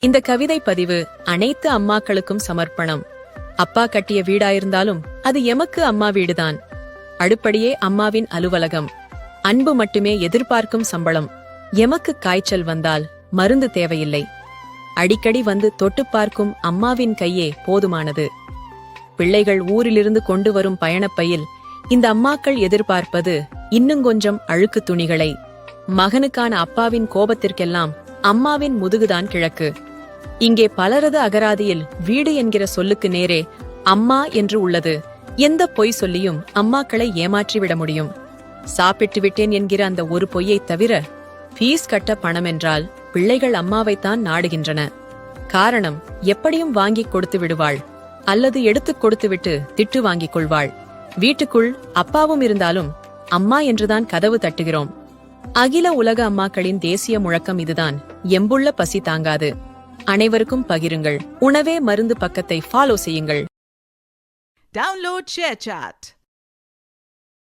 இந்த கவிதை பதிவு அனைத்து அம்மாக்களுக்கும் சமர்ப்பணம். அப்பா கட்டிய வீடாயிருந்தாலும் அது எமக்கு அம்மா வீடுதான். அடுப்படியே அம்மாவின் அலுவலகம். அன்பு மட்டுமே எதிர்பார்க்கும் சம்பளம். எமக்கு காய்ச்சல் வந்தால் மருந்து தேவையில்லை. அடிக்கடி வந்து தொட்டு பார்க்கும் அம்மாவின் கையே போதுமானது. பிள்ளைகள் ஊரிலிருந்து கொண்டு வரும் பயணப்பையில் இந்த அம்மாக்கள் எதிர்பார்ப்பது இன்னும் கொஞ்சம் அழுக்கு துணிகளை. மகனுக்கான அப்பாவின் கோபத்திற்கெல்லாம் அம்மாவின் முதுகுதான் கிழக்கு. இங்கே பலரது அகராதியில் வீடு என்கிற சொல்லுக்கு நேரே அம்மா என்று உள்ளது. எந்த பொய் சொல்லியும் அம்மாக்களை ஏமாற்றிவிட முடியும். சாப்பிட்டு விட்டேன் என்கிற அந்த ஒரு பொய்யை தவிர ஃபீஸ் கட்ட பணம் என்றால் பிள்ளைகள் அம்மாவைத்தான் நாடுகின்றன. காரணம், எப்படியும் வாங்கிக் கொடுத்து விடுவாள் அல்லது எடுத்துக் கொடுத்துவிட்டு திட்டு வாங்கிக் கொள்வாள். வீட்டுக்குள் அப்பாவும் இருந்தாலும் அம்மா என்றுதான் கதவு தட்டுகிறோம். அகில உலக அம்மாக்களின் தேசிய முழக்கம் இதுதான். எம்புள்ள பசி தாங்காது. அனைவருக்கும் பகிருங்கள். உணவே மருந்து பக்கத்தை ஃபாலோ செய்யுங்கள். Download ShareChat.